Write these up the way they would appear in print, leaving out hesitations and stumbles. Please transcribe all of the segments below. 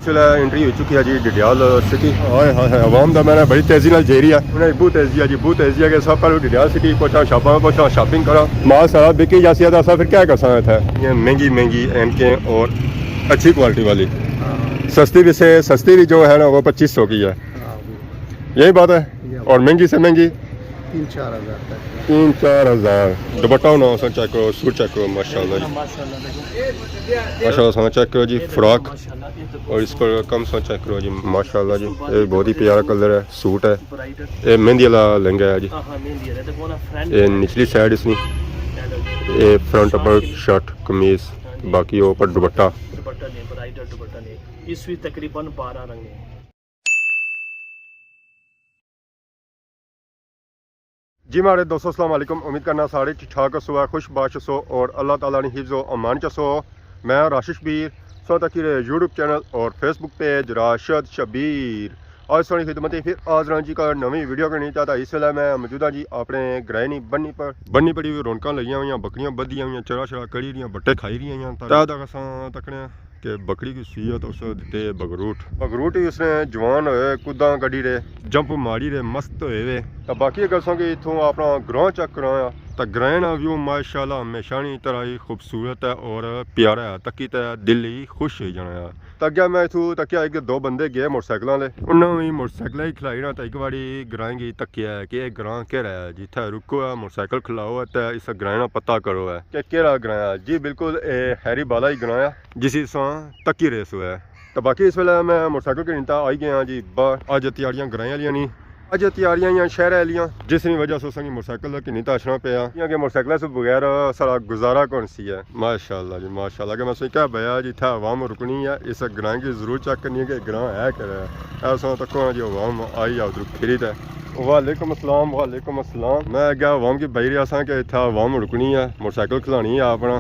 Entry हो चुकी है जी डिडियाल सिटी। हाय हाय आवाम का मैंने बड़ी तेजी नाल जेरी है उन्हें बहुत तेजी है जी, बहुत तेजी है कि सब पहले डिडियाल सिटी पहुंचा, शॉपां में पहुंचा, शॉपिंग करा, माल सारा बिकी जैसी है। फिर क्या कर सकते हैं, ये महंगी महंगी एनकें और अच्छी क्वालिटी वाली, सस्ती भी से सस्ती भी जो है ना वो 2500 की है, यही बात है। और महंगी से महंगी 3-4 हज़ार तक, 3-4 हज़ार। दुपट्टा ना चेक करो, सूट चेक करो, माशाल्लाह जी माशाल्लाह चेक करो जी, फ्रॉक और इस पर कम सा चेक करो जी, माशाल्लाह जी। ये बहुत ही प्यारा कलर है, सूट है, ये मेहंदी वाला लहंगा है जी। ये निचली साइड इसकी, ये फ्रंट पर शर्ट कमीज, बाकी ऊपर दुपट्टा इस तकरीबन 12 रंग है। जी हमारे दोस्तों अस्सलाम वालेकुम, उम्मीद करना सारे ठीक ठाक सो, खुश बाश सो और अल्लाह ताला ने हिफ्ज़ व अमान चसो। मैं राशिद शबीर सो तक यूट्यूब चैनल और फेसबुक पेज राशिद शबीर आज सोनी खिदमत फिर आज जी का नवी वीडियो करनी चाहता। इस वेले मैं मौजूदा जी अपने ग्रहणी बन्नी पड़ी हुई रौनक लगियां हुई, बकरियां बधियां हुई, चरा शरा कड़ी रही, बट्टे खाई रही तकने कि बकरी की सूहत उस दिते बगरूट ही उसने जवान होए, कुदा कड़ी रहे, जंप मारी रहे, मस्त होए वे। तो बाकी अगर सो कि इतों अपना ग्रां चेक कराया तो ग्रह का व्यू माशाल्लाह हमेशा ही तरह ही खूबसूरत है और प्यारा है, तकी तो दिल ही खुश हो जाना है। तो अगर मैं इतों तकिया एक दो बंदे गए मोटरसाइकिल वाले, उन्होंने भी मोटरसाइकिल ही खिलाई ना, तो एक बारी ग्रां की तकिया है कि ग्रां केड़ा है, जिथे रुको है मोटरसाइकिल खिलाओ है तो इस ग्रां का पता करो है कि केड़ा ग्रां है जी। बिल्कुल हैरी बाला ही ग्रां है जिस तकी रेस हुआ है। तो बाकी इस वेले मैं मोटरसाइकिल की नीता आई गया जी बाहर। अज तैयारियां ग्रां वालियां नहीं, अज तैयारियां शहर वालियां, जिसकी वजह से असें मोटरसाइकिल की नीता अछना पाया कि मोटरसाइकिल से बगैर सारा गुजारा कौन सी है। माशाल्लाह जी माशाल्लाह कि मैं क्या भैया जी इतना आवाम रुकनी है, इस ग्रां की जरूर चेक करनी है कि ग्रां है क्या ऐसा तको जी आवाम आई उधर फिरी है। वालेकुम अस्सलाम, वालेकुम अस्सलाम। मैं अगर आवाम की बही रहा कि इतना आवाम रुकनी है, मोटरसाइकिल खिलानी है अपना,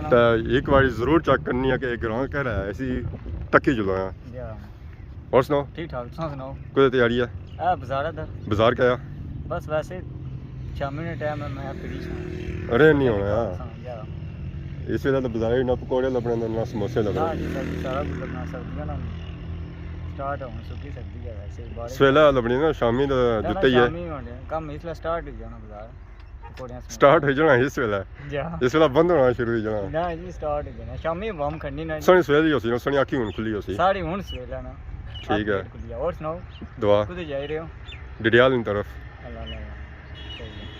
तो एक बार जरूर चेक करनी है कि ग्रां कह रहा है ऐसी तकी जुलाया। और सुनाओ ठीक ठाक, सुनाओ कोई तैयारी है? बाजार क्या बस वैसे शामी ने टाइम है, मैं फ्री अरे नहीं होना यार इस वेले तो बाजार ना पकौड़े लभने ना समोसे लभने, सारा कुछ लगना, सर्दियां ना स्टार्ट हो सुखी सर्दी है वैसे बारिश सवेला लभनी ना, शामी तो दित्ते ही है कम इसलिए स्टार्ट हो जाना बाजार, पकौड़ियां स्टार्ट हो जाना इस वेले, इस वेले बंद होना शुरू हो जाना ना जी, स्टार्ट हो जाना शामी बम खन्नी ना सोनी सवेल ही होसी ना, सोनी आंखें हुन खुली होसी सारी हुन सवेला ना। ठीक है। और सुनाओ दुआ कुछ जा रहे हो डिडियाल की तरफ अल्लाह अल्लाह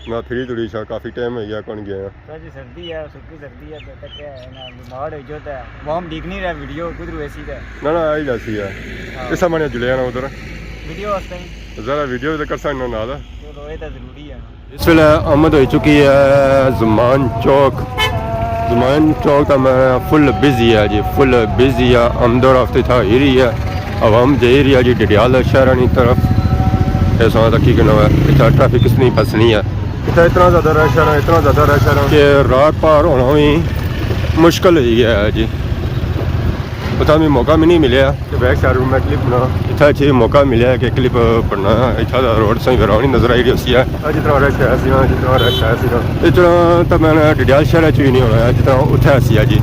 मैं फिरी तुड़ी सा काफ़ी टाइम हो गया कौन गया जी, सर्दी है, सुखी सर्दी है, तो तक है ना बीमार हो जाता है, वहाँ दिख नहीं रहा वीडियो कुछ वैसी का ना आई जैसी है इस मैंने जुलिया ना उधर वीडियो वास्ते ज़रा वीडियो तो कर सकना ना चलो ये तो ज़रूरी है। इस वेले आमद हो चुकी है ज़मान चौक। ज़मान चौक का मैं फुल बिजी है जी, फुल बिजी है, आमदोर हफ्ते था ही रही है, आवाम जा रही है जी डिडियाल शहर की तरफ। ऐसा तकी कि इतना ट्रैफिक नहीं फसनी है, इतना इतना ज़्यादा रश है, इतना ज़्यादा रश है कि रात पार होना भी मुश्किल ही है जी। उतना भी मौका भी नहीं मिले कि बैक साइड में क्लिप बना, इतना अच्छी मौका मिले कि क्लिप बनना। इतना रोड सही वरावनी नजर आई रही है, जितना रश है जितना रश है इतना तो मैंने डिडियाल शहर च भी नहीं होना जितना उत्थे सी जी।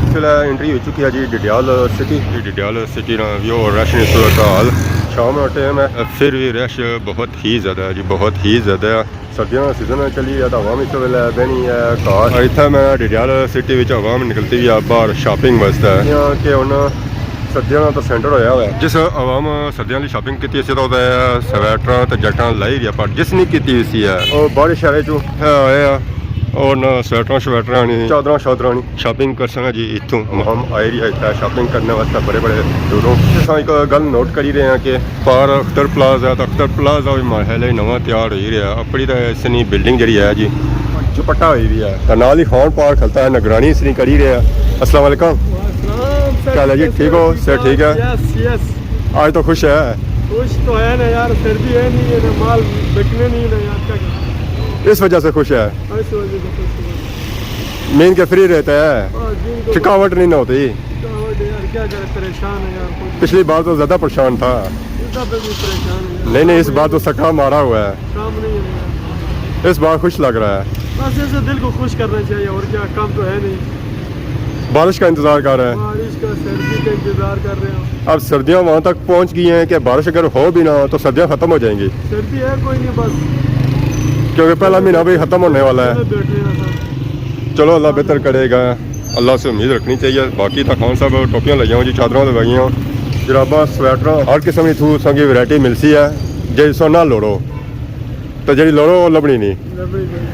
फिलहाल एंट्री हो चुकी है जी डिडियाल सिटी। डिडियाल सिटी ना भी और रश नहीं सूरत हाल, शाम का टाइम है फिर भी रश बहुत ही ज़्यादा है जी, बहुत ही ज़्यादा है। सर्दियों का सीजन चली है तो आवाम इस वेले बहनी है कार। इतना मैं डिडियाल सिटी में आवाम निकलती हुई है बाहर शॉपिंग वास्ते कि उन सर्दियों का तो सेंटर होया हुआ है। जिस आवाम सर्दियों की शॉपिंग की स्वैटर तो जैकटा लाई रही है, पर जिस नहीं की सी है और बाहर शहर चो है और ना स्वेटर शवेटर नहीं, चादर शादर नहीं शॉपिंग कर सका जी। इतों हम आई रही है शॉपिंग करने वास्ते बड़े बड़े दूरों। एक गल नोट करी रहे हैं कि पार अख्तर प्लाजा, तो अख्तर प्लाजा भी महल नवा तैयार हो रहा है, अपनी तो इसनी बिल्डिंग जी है जी चुपट्टा हो रही है, तो नाल ही खान पार खलता है, निगरानी इसनी करी रहे हैं। अस्सलाम वालेकुम, क्या है जी, ठीक हो? सर ठीक है। आज तो खुश है? खुश तो है ना यार, फिर भी है नहीं है, माल बिकने नहीं ना यार, क्या इस वजह से खुश है। मेन के फ्री रहता है, थकावट नहीं होती। क्या करे, परेशान है यार। पिछली बार तो ज्यादा परेशान था। नहीं नहीं इस बार तो सका मारा हुआ है, काम नहीं है, इस बार खुश लग रहा है। बस ऐसे दिल को खुश करना चाहिए और क्या, काम तो है नहीं। बारिश का इंतज़ार कर रहे हैं। बारिश का सर्दी का इंतजार कर रहे हो। अब सर्दियाँ वहाँ तक पहुँच गई हैं कि बारिश अगर हो भी ना तो सर्दियाँ ख़त्म हो जाएंगी, सर्दी है कोई नहीं, बस क्योंकि पहला महीना भी ख़त्म होने वाला है। बैठे हैं सब। चलो अल्लाह बेहतर करेगा, अल्लाह से उम्मीद रखनी चाहिए। बाकी तो खान साहब टोपियाँ लगियां जी, चादरों लगाइयां, जराबा स्वेटर हर किस्म की थू संगी वैरायटी मिलती है। जे सो ना लोड़ो तो जी लोड़ो वो लभनी नहीं। लबड़ी नहीं।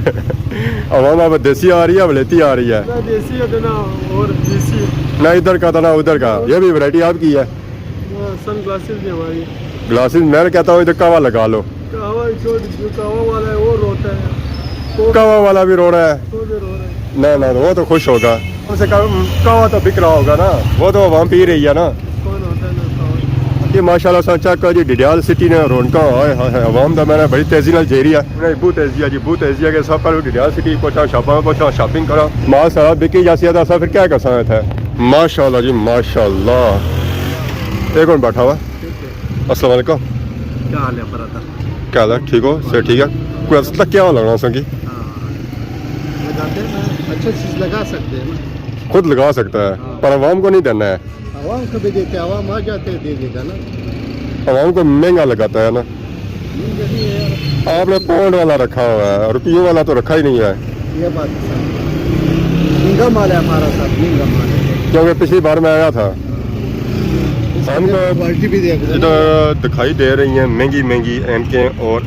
आवाम अब देसी आ रही है, वलेती आ रही है, ना देसी है तो ना और देसी। ना इधर का तो ना उधर का। ये भी वैरायटी आपकी है। सन ग्लासेस भी हमारी। ग्लासेस मैं कहता हूँ इधर कावा लगा लो। कहवा जो कहवा वाला है वो रोता है, तो कावा वाला भी रो रहा है। तो भी रो रहा है। ना ना वो तो खुश होगा, उसे कावा तो बिक रहा होगा ना, वो तो आवाम पी रही है ना। कौन होता है ना कहवा। ये माशाल्लाह सच्चा का जी डिडियाल सिटी ने रौनक है आवाम का मैंने बड़ी तेजी नाल जेरी है। बहुत तेजी है जी, बहुत तेजी है कि सब पर डिडियाल सिटी पहुंचा, शॉपां पहुंचा, शॉपिंग करा, माल सारा बिकी जासी है। फिर क्या कर सकते हैं। माशाल्लाह जी माशाल्लाह। एक कौन बैठा हुआ? अस्सलाम वालेकुम, क्या हाल है पराठा? क्या हाल है? ठीक हो? से ठीक है। कोई असल तक क्या लगना संगी लगाते हैं ना, अच्छा चीज़ लगा सकते हैं ना, खुद लगा सकता है, पर आवाम को नहीं देना है। आवाम को भी देते, आवाम आ जाते हैं दे देगा ना। आवाम को महंगा लगाता है ना। यही है यार, आपने पाउंड वाला रखा हुआ है, रुपयों वाला तो रखा ही नहीं है, ये बात है। महंगा माल है हमारा, सब महंगा माल है। क्योंकि पिछली बार मैं आया था। हमको क्वालिटी भी देख रहे इधर दिखाई दे रही हैं महंगी महंगी एनकें और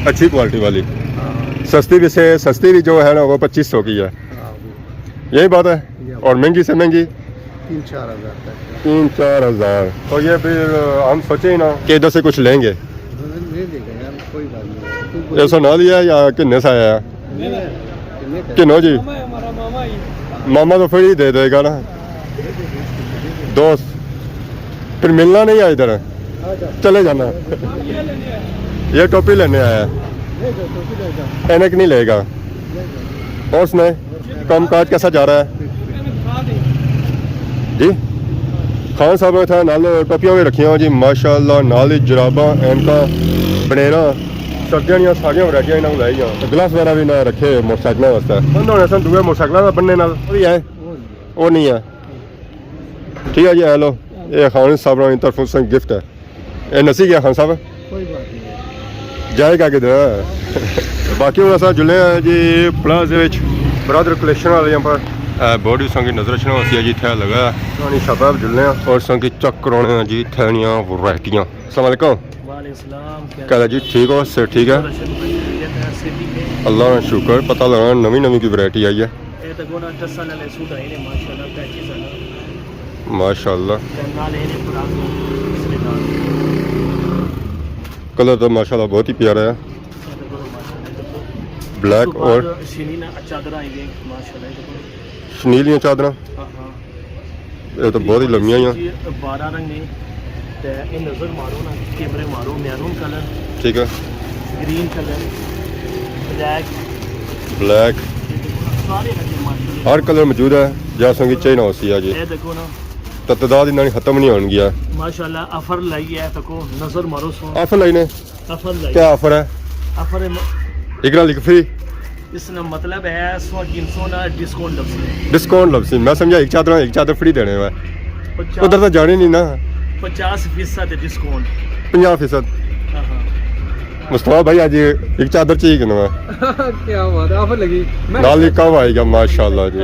अच्छी क्वालिटी वाली। सस्ती भी से सस्ती भी जो है ना वो 2500 की है, यही बात है। और महंगी से महंगी 3-4 हज़ार तक 3-4 हज़ार। तो ये फिर हम सोचे ही ना कि इधर से कुछ लेंगे। ले देगा यार, कोई बात नहीं। ऐसा ना लिया या किन्ने से आया है? किन्नो जी? हमारा मामा ही। मामा तो फिर ही दे देगा ना। दोस्त फिर मिलना नहीं है इधर, चले जाना। ये टोपी लेने आया है, एनक नहीं लेगा। और सुनाए काम काज कैसा जा रहा है जी? खान साहब ने था नाल टोपियां भी रखियां जी माशाल्लाह, नाल ही जराबा एनका बनेरा सर्दियां दियां सारियां वैरायटियां इन्होंने लाइयां। ग्लास वगैरह भी ना रखे मोटरसाइकिलों वास्ते। उन्होंने सन दूए मोटरसाइकिलों का बनने नाल भी है, वो नहीं है। ठीक है जी, हेलो ये खान साहब की तरफों से गिफ्ट है। ये नसी गया खान साहब, कोई बात नहीं। जाएगा किधर। बाकी हूँ अस जुले जी प्लाजे ब्रदर कलेक्शन वाले पर बॉडी संगी नजर रखना असी जी इतना लगा पुरानी शॉप जुलने और संगी चेक कराने जी इतने वैरायटियाँ। अस्सलाम वालेकुम, क्या जी ठीक हो? से ठीक है, अल्लाह का शुक्र। पता लगा नवी नवी की वैरायटी आई है माशाल्लाह। कलर तो माशाल्लाह बहुत ही प्यारा है, ब्लैक और शनीलियाँ चादर। ये तो बहुत ही लम्बियां हैं। 12 रंग ने ते इन नजर मारो ना, कैमरे मारो। मैरून कलर, ठीक है, ग्रीन कलर, ब्लैक, सारे रंग माशाल्लाह हर कलर मौजूद है। जैसा कि चाहिए होती है जी, ये देखो ना तो तादाद इन्होंने खत्म नहीं होने गया। माशाल्लाह। ऑफर लाई है, देखो नजर मारो। सो ऑफर लाइने ऑफर लाई, क्या ऑफर है? ऑफर एक लिख फ्री, इसका मतलब है 100-300 ना डिस्काउंट लफ्ज़। डिस्काउंट लफ्सी। मैं समझा एक चादर फ्री देने हुआ है। उधर तो जाने नहीं ना। 50% डिस्काउंट, 50%। हाँ हाँ। मुस्तफा भाई आज एक चादर चाहिए कितना है? क्या बात है, ऑफर लगी। नाल ही कब आएगा? माशाल्लाह जी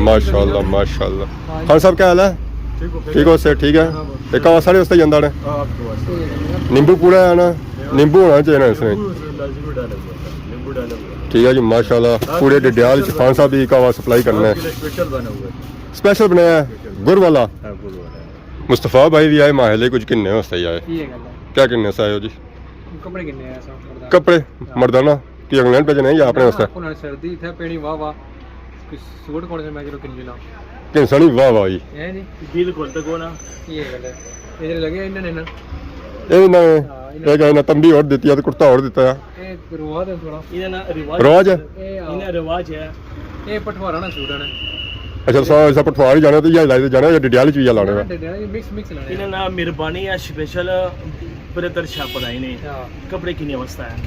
माशाल्लाह माशाल्लाह। खान साहब क्या हाल है? ठीक हो? से ठीक है। एक साढ़े वास्ते जाता ने नींबू पूरा है ना, नींबू होना चाहिए ना इसमें। ठीक है जी माशाल्लाह। पूरे डिडियाल खान साहब भी कावा सप्लाई करना है, स्पेशल बनाया है गुड़ वाला। मुस्तफा भाई भी आए माहले कुछ किन्ने वास्ते ही आए। क्या किन्ने से आए हो जी? कपड़े किन्ने हैं ऐसा? कपड़े मर्दाना कि इंग्लैंड भेजने या अपने वास्ते? सर्दी थे पेड़ी वाह वाह, सूट कौन से मैं किलो किन ला किन सनी वाह वाह जी। है जी, बिल्कुल देखो ना, ये गल है। इधर लगे इन्होंने ना ये ना एक ना तंबी और देती है, तो कुर्ता और देता है। ये रिवाज है थोड़ा, इन्हें ना रिवाज रवाज है। इन्हें रिवाज है। ये पठवारा ना सूट है। अच्छा ऐसा पटवारी जाना तो या लाइट जाना या डिडियाल च भी लाने में। मिक्स मिक्स लाने। इन्हें ना मेहरबानी है स्पेशल ਬਰੇਦਰ ਛਾਪ ਆਏ ਨੇ ਕੱਪੜੇ ਕਿੰਨੀ ਅਵਸਥਾ ਹੈ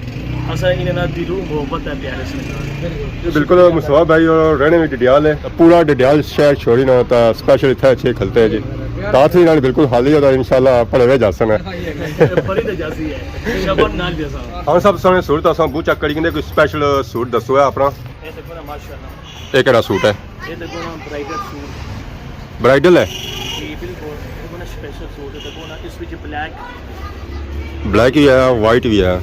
ਅਸਾਂ ਇਹਨਾਂ ਨਾਲ ਦਿਲੋਂ ਮੁਹੱਬਤ ਹੈ ਪਿਆਰੇ ਸੇ ये बिल्कुल मुस्तफा भाई और रहने में डडियाल है पूरा डडियाल शहर छोड़ी ना होता स्पेशल इतना अच्छे खलते हैं जी साथ ही नाल बिल्कुल हाली होता इंशाल्लाह पढ़े हुए जासन है ਬੜੀ ਨਜਾਜ਼ੀ ਹੈ ਸ਼ਬਰ ਨਾਲ ਵੀ ਅਸਾਂ हम सब सोने सूट असां बू चेक करी कोई स्पेशल सूट दसो है अपना ਇਹ ਦੇਖੋ ਨਾ ਮਾਸ਼ਾਅੱਲਾ ये केड़ा सूट है ਇਹ ਦੇਖੋ ਨਾ ਬ੍ਰਾਈਡਲ ਸੂਟ ब्राइडल है ਇਹ ਬਿਲਕੁਲ ਦੇਖੋ ਨਾ ਸਪੈਸ਼ਲ ਸੂਟ ਹੈ ਦੇਖੋ ਨਾ ਇਸ ਵਿੱਚ ਬਲੈਕ ब्लैक भी है वाइट भी है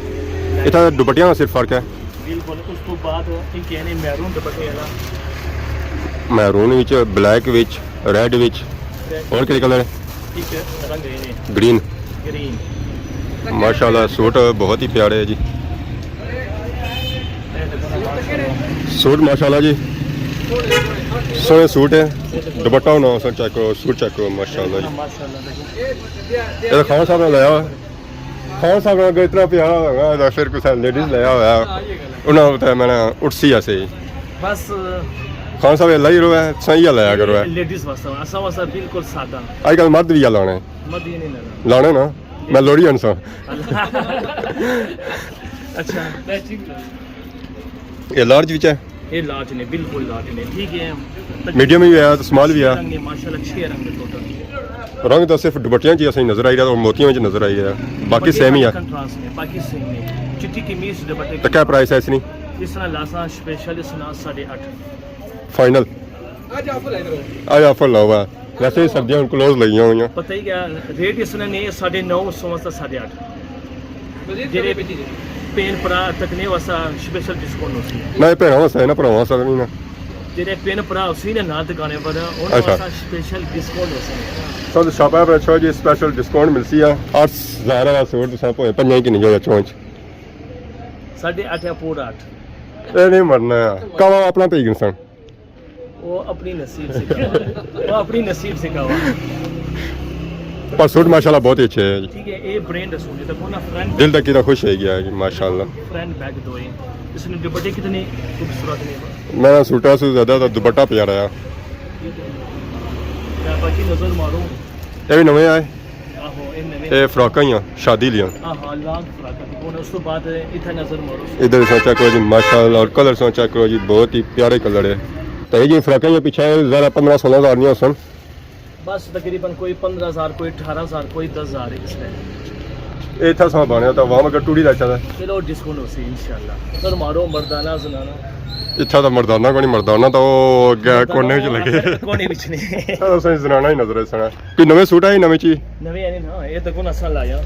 इतना दुपट्टियां का सिर्फ फर्क है ਬਿਲਕੁਲ ਉਸ ਤੋਂ ਬਾਅਦ ਇਹ ਕਹਿੰਦੇ ਮੈਰੂਨ ਦੁਪੱਟੇ ਵਾਲਾ मैरून विच ब्लैक विच रेड विच और किहड़े कलर है ਇੱਕ ਰੰਗ ਇਹ ਨੇ ग्रीन ਗ੍ਰੀਨ माशाल्लाह सूट बहुत ही प्यारे है जी ਇਹ ਦੇਖੋ ਨਾ ਮਾਸ਼ਾਅੱਲਾ सूट माशाल्लाह जी सोने सूट है दुपट्टा होना सर चेक करो सूट चेक करो माशाल्लाह जी ਮਾਸ਼ਾਅੱਲਾ ਦੇਖੋ ये खान साहब ने लाया खान साहब ने इतना प्यारा लगा फिर कुछ लेडीज लाया हुआ उन्होंने बताया मैंने उठसी ऐसे ही ਬਸ खान साहब ये लाई रो है सही लाया करो है ਲੇਡੀਜ਼ ਵਾਸਤੇ ਅਸਾਂ ਵਾਸਤੇ ਬਿਲਕੁਲ ਸਾਦਾ आजकल मर्द भी लाने ਮਦੀ ਨਹੀਂ ਲੈਣਾ लाने ना मैं लोड़ी अनसा ਅੱਛਾ ਮੈਚਿੰਗ ये लार्ज विच है ਇਹ ਲਾਜ ਨੇ ਬਿਲਕੁਲ ਲਾਜ ਨੇ ਠੀਕ ਹੈ मीडियम भी है तो स्मॉल भी है ਰੰਗ ਨੇ ਮਾਸ਼ਾਅੱਲਾ 6 ਰੰਗ ਨੇ ਟੋਟਲ रंग तो सिर्फ दुपट्टियां च असं नजर आई रहा और मोतियों में नजर आई है बाकी सेम ही है कंट्रास्ट में बाकी सेम है चिट्टी कमीज दुपट्टे तो क्या प्राइस है इसकी इस तरह लासा स्पेशल इस तरह 8.5 फाइनल आज ऑफर लाओ है वैसे ही सर्दियां क्लोज लगी हुई हैं पता ही क्या रेट इसने ने 9.5 समझता 8.5 जेरे पेन परा तक ने वसा स्पेशल डिस्काउंट होसी ना ये भैन वास्ते ना भरावां वास्ते नहीं ना जेरे पेन परा उसी ने ना दुकाने पर उन अच्छा। वसा स्पेशल डिस्काउंट होसी सो शॉप पर अच्छा जी स्पेशल डिस्काउंट मिलती है 8000 वाला सूट तुसां भावें पंजां की नहीं हो चौंच 8.5 पूरा 8 ये नहीं मरना कवा अपना पे इंसान वो अपनी नसीब से कवा वो अपनी नसीब से कवा पर सूट माशाल्लाह बहुत ही अच्छे है जी ठीक है ये ब्रांड सूट है देखो ना फ्रंट दिल तक की खुश है गया जी माशाल्लाह फ्रंट बैक दो है इसने दुपट्टे कितने खूबसूरत ने मेरा सूटा से ज़्यादा तो दुपट्टा प्यारा है मैं बाकी नजर मारूं ये भी नवे आए आहो इन नवे ये फ्रॉक ही शादी लिया आहा लांग फ्रॉक है उस तो बाद इतना नजर मारूं इधर से चेक करो जी माशाल्लाह और कलर से चेक करो जी बहुत ही प्यारे कलर है तो ये जी फ्रॉक ये पीछे ज़रा 15-16 हज़ार नहीं हो सन बस तकरीबन कोई 15,000 कोई 18,000 कोई 10,000 है इसमें ये था सा बने तो वहाँ मगर टूटी रहता है चलो डिस्काउंट हो सी इंशाल्लाह सर मारो मर्दाना जनाना इच्छा तो मर्दाना को नहीं मर्दाना तो गया कोने च लगे कोने विच ने तो सही जनाना ही नजर सना कोई नवे सूट है नवी चीज नवे है ना ये तो कोन असल लाया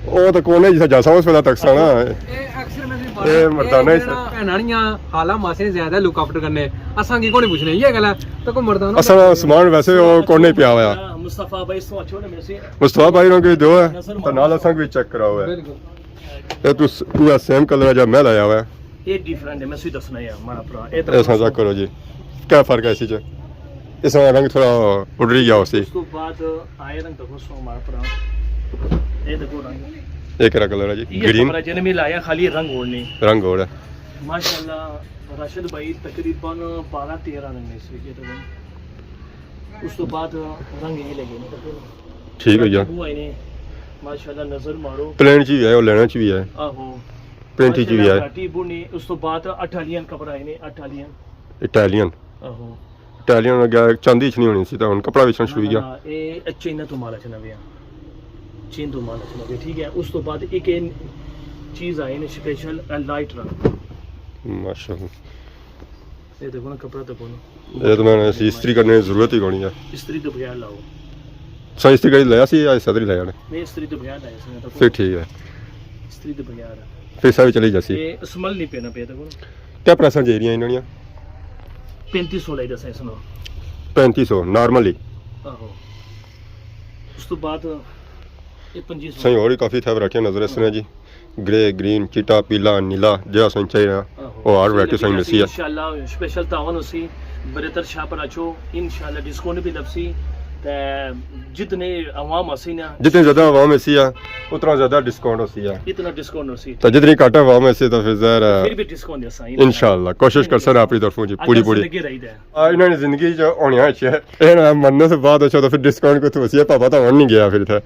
ਉਹ ਤਾਂ ਕੋਨੇ ਜਿੱਥੇ ਜਾ ਉਸ ਵੇਲੇ ਤੱਕ ਸਾਣਾ ਇਹ ਅਕਸਰ ਮੈਂ ਵੀ ਇਹ ਮਰਦਾਨਾ ਹੀ ਭੈਣਾਂ ਹਾਲਾ ਮਾਸੇ ਨੇ ਜ਼ਿਆਦਾ ਲੁੱਕ ਆਫਟਰ ਕਰਨੇ ਅਸਾਂ ਕੀ ਕੋਣੀ ਪੁੱਛਣੇ ਇਹ ਗੱਲ ਹੈ ਤਾਂ ਕੋ ਮਰਦਾਨਾ ਅਸਲ ਸਮਾਨ ਵੈਸੇ ਉਹ ਕੋਨੇ ਪਿਆ ਹੋਇਆ मुस्तफा भाई सो अच्छो ने मेरे ਮੁਸਤਫਾ ਭਾਈ ਨੂੰ ਕੋਈ ਦਿਓ ਹੈ ਤਾਂ ਨਾਲ ਅਸਾਂ ਵੀ ਚੈੱਕ ਕਰਾਓ ਹੈ ਬਿਲਕੁਲ ਇਹ ਤੂੰ ਪੂਰਾ ਸੇਮ ਕਲਰ ਜਾਂ ਮੈਂ ਲਾਇਆ ਹੋਇਆ ये डिफरेंट है मैं सी दसना है हमारा भरा ये ਇਹ ਸਾਂ ਚੈੱਕ ਕਰੋ ਜੀ ਕੀ ਫਰਕ ਹੈ ਇਸ ਚ ਇਸ ਦਾ ਰੰਗ ਥੋੜਾ ਉੱਡ ਰਿਹਾ ਉਸੇ उस तो बाद आए रंग देखो सो हमारा भरा ये देखो रंग ਇਹ ਕਿਹੜਾ कलर है जी ये ग्रीन हमारा जन्म ही लाया खाली रंग ओढ़ने रंग और है माशाल्लाह राशिद भाई तकरीबन 12-13 रंग ने इस विकेट में उस तो बाद रंग यही लगे ठीक है जी वो आए ने माशाल्लाह नजर मारो प्लेन च भी है और लेना च भी है आहो प्रिंट च भी है घाटी बुनी उस तो बाद इटालियन कपड़ा आए ने इटालियन इटालियन आहो इटालियन चांदी च नहीं होनी सी तो ਹੁਣ कपड़ा विचन शुरू गया ਇਹ ਚੀਨ ਤੋਂ ਮਾਲ ਚਨਾ ਗਿਆ ਚੀਨ ਤੋਂ ਮਾਲ ਚਨਾ ਗਿਆ ਠੀਕ ਹੈ ਉਸ ਤੋਂ ਬਾਅਦ ਇੱਕ ਇਹ ਚੀਜ਼ ਆਈ ਨੇ ਸਪੈਸ਼ਲ ਲਾਈਟ ਰੰਗ माशाल्लाह ਇਹ ਦੇਖੋ ਨਾ ਕਪੜਾ ਤੇ ਕੋਨ ये तो मैंने इस्त्री करने की जरूरत ही कोनी है ਇਸਤਰੀ ਤੋਂ ਬਗੈਰ ਲਾਓ सही इस्त्री करी लाया सी आज सदरी लाया ने ਮੈਂ ਇਸਤਰੀ ਤੋਂ ਬਗੈਰ ਲਾਇਆ ਸੀ ਤਾਂ फिर ठीक है ਇਸਤਰੀ ਤੋਂ ਬਗੈਰ फिर सब चली जासी ਇਹ ਸਮਲ ਨਹੀਂ ਪੈਣਾ ਪਿਆ ਦੇਖੋ क्या प्राइस जे रही इन्होंने 3500 ਲਈ ਦੱਸਾਂ ਇਸ ਨੂੰ 3500 नॉर्मली ਆਹੋ ਉਸ ਤੋਂ ਬਾਅਦ ਇਹ 2500 सही और ही काफी थे रखे नजर इसने जी ग्रे ग्रीन चिट्टा पीला नीला जो सही चाहिए वो हर वैरायटी सही मिलती है इंशाल्लाह स्पेशल तावन होसी बरेतर शाह पर अच्छो इंशाल्लाह डिस्काउंट भी लपसी ते जितने आवाम हसी ना जितनी ज़्यादा आवाम ऐसी है उतना ज़्यादा डिस्काउंट होती है इतना डिस्काउंट होसी तो जितनी घट आवाम ऐसी तो फिर ज़ाहिर फिर है भी डिस्काउंट देसा इंशाल्लाह कोशिश कर सर अपनी तरफों जी पूरी पूरी लगी रही है इन्होंने जिंदगी जो होनी है ना मरने से बाद अच्छा तो फिर डिस्काउंट को तो वसी है पापा तो नहीं गया फिर था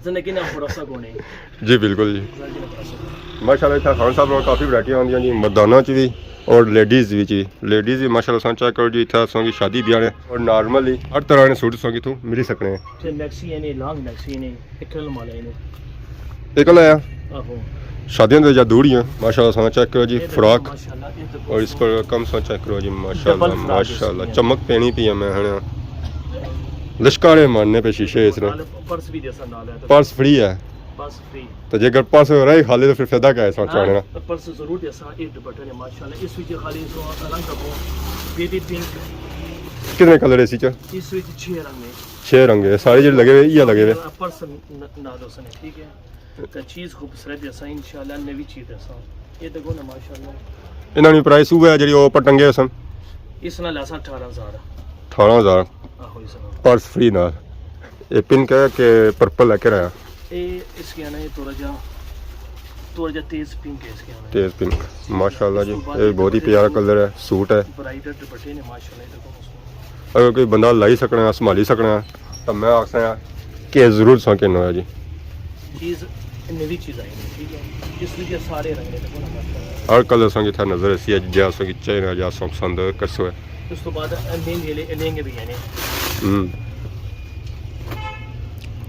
जिंदगी ना भरोसा कोने जी बिल्कुल जी माशाल्लाह इतना खान साहब में काफ़ी वैरायटी आंदी जी मर्दाना च भी और लेडीज़ भी जी लेडीज़ भी माशाल्लाह सन चेक करो जी इतना सोंगी शादी ब्याह ने और नॉर्मली हर तरह के सूट सोंगी तू मिली सकने ते मैक्सी ने लॉन्ग मैक्सी ने एकल माले ने एक लाया आहो शादियों में या दूरियाँ माशाल्लाह सन चेक करो जी फ्रॉक माशाल्लाह ये तो और इस पर कम सन चेक करो जी माशाल्लाह माशाल्लाह चमक पैनी पी है मैं है लश्कारे मारने पे शीशे इसने पर्स भी जैसा नाल है पर्स फ्री है पर्स फ्री तो जेकर पर्स रहे खाली तो फिर फायदा क्या है सोच ना पर्स जरूर जैसा एक दुपट्टे ने माशाल्लाह इस विच खाली सो रंग को बेबी पिंक कितने कलर है इसी च इस विच 6 रंग ने 6 रंग है सारे जो लगे हुए ये लगे हुए पर्स ना दो सने ठीक है तो चीज खूबसूरत जैसा इंशाल्लाह नवी चीज ऐसा ये देखो ना माशाल्लाह इन्हों की प्राइस हुआ है जी ऊपर टंगे सन इस नाल ऐसा 18000 18,000 आहो इस नाल पर्स फ्री ना ये पिंक है कि पर्पल लेकर आया ये इसके आना ये थोड़ा जा तेज पिंक है इसके आना तेज पिंक माशाल्लाह जी ये बहुत ही प्यारा कलर है सूट है ब्राइडल दुपट्टे ने माशाल्लाह ये देखो उसमें अगर कोई बंदा लाई सकना संभाली सकना तो मैं आखना कि जरूर सौके नो जी चीज नवी चीज आई है ठीक है इस वजह सारे रंग ने देखो ना माशाल्लाह हर कलर संगी था नजर ऐसी है जा संगी चाहिए जा सौ पसंद करसो है उस तो बाद लेंगे भी है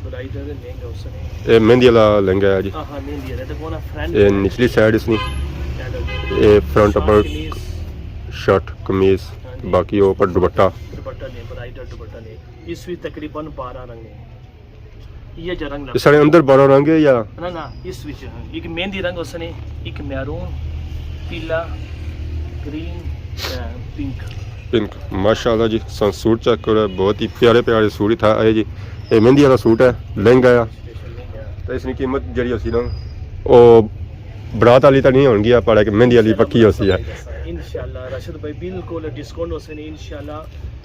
ब्राइडल लेंगे उसने ये मेहंदी वाला लहंगा है जी हां मेहंदी है देखो ना फ्रेंड ये निचली साइड इसनी ये फ्रंट पर शर्ट कमीज बाकी ऊपर दुपट्टा दुपट्टा ने ब्राइडल दुपट्टा ने इस भी तकरीबन 12 रंग है ये जो रंग ये सारे अंदर 12 रंग है या ना ना इस विच एक मेहंदी रंग उसने एक मैरून पीला ग्रीन पिंक पिंक माशाल्लाह जी सन सूट चेक करो बहुत ही प्यारे प्यारे सूट था ये जी ये मेहंदी वाला सूट है लहंगा आ तो इसकी कीमत जी असी ना वो बरात वाली तो नहीं होगी पर मेहंदी वाली पक्की होती है इंशाल्लाह राशिद भाई बिल्कुल डिस्काउंट उसने इंशाल्लाह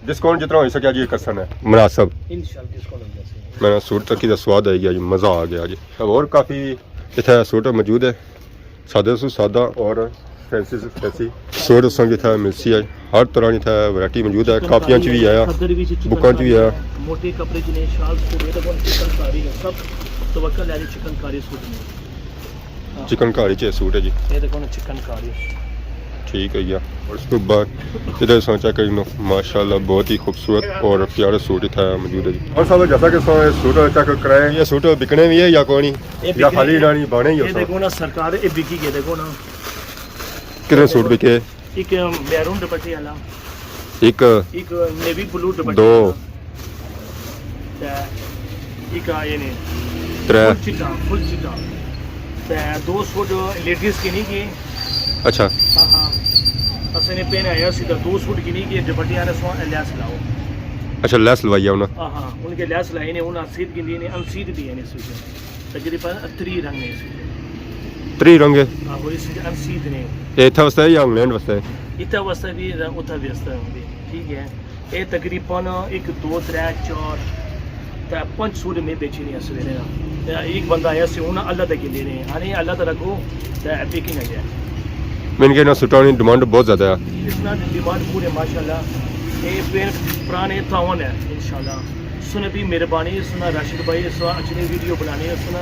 डिस्काउंट जितना हो सके जी करसन है मुनासिब इंशाल्लाह डिस्काउंट हो जाए मैंने सूट तक का स्वाद आई गया जी मज़ा आ गया जी अब और काफ़ी इतना सूट मौजूद है सादे से सादा और फैंसी से फैंसी सूट उसमें था मिलसी है हर तरह की था वैरायटी मौजूद है कापियां च भी आया बुकां च भी आया मोटे कपड़े जिन्हें शाल सूट ये तो चिकनकारी है सब तवक्कल है चिकनकारी सूट में चिकनकारी च सूट है जी ये देखो ना चिकनकारी ठीक है या और उसके बाद इधर सोचा करी नो माशाल्लाह बहुत ही खूबसूरत और प्यारे सूट था मौजूद है जी और साहब जैसा कि सूट चेक कराए ये सूट बिकने भी है या कोई नहीं या खाली रानी बने ही ये देखो ना सरकार ये बिकी के देखो ना कितने सूट बिके एक मैरून दुपट्टे वाला एक नेवी ब्लू दुपट्टे दो एक ये ने त्रै फुल चिटा ते दो सूट लेडीज के नहीं किए अच्छा हाँ हाँ असने पहने आया सीधा दो सूट की नहीं किए दुपट्टे वाले सो लैस लाओ अच्छा लैस लवाई उन्हें हाँ हाँ उनके लैस लाई ने उन्हें सीध की दी ने अनसीध दी है इस तकरीबन 3 रंग है इस 3 रंग हाँ वो इस अनसीध ने ये इतना वास्ते या इंग्लैंड वास्ते इतना वास्ते भी उतना भी वास्ते होंगे ठीक है ये तकरीबन 1 2 3 4 तो 5 सूट में बेची नहीं सवेरे एक बंदा आया से उन्हें अल्लाह तक ले रहे हैं अरे अल्लाह तक रखो तो पैकिंग आ जाए मैंने ना सूटों की डिमांड बहुत ज़्यादा है इतना डिमांड पूरे माशाल्लाह ये पेन पुराने तावन है इंशाल्लाह सुने भी मेहरबानी सुना राशिद भाई इस अच्छी वीडियो बनानी है सुना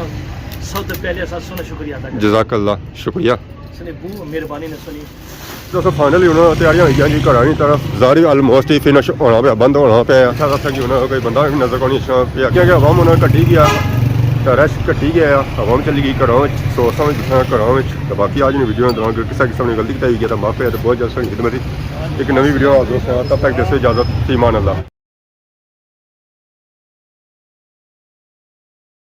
सबसे पहले असा सुना शुक्रिया अदा जज़ाकल्लाह शुक्रिया सुने बू मेहरबानी ने सुनी दोस्तों फाइनली उन्होंने तैयारियां हुई जी घर की तरफ जारी ऑलमोस्ट ही फिनिश होना पे बंद होना पे अच्छा खासा कि उन्होंने कोई बंदा भी नजर को नहीं क्योंकि हवा उन्होंने कट्टी गया तो रश कट्टी गया हवा में चली गई घरों में सोच समझ दिखा घरों में तो बाकी आज ने वीडियो दौरान किसी किस्म ने गलती बताई गया तो माफी है तो बहुत जल्द खिदमत एक नवी वीडियो तब तक जैसे इजाज़त ईमान अल्लाह।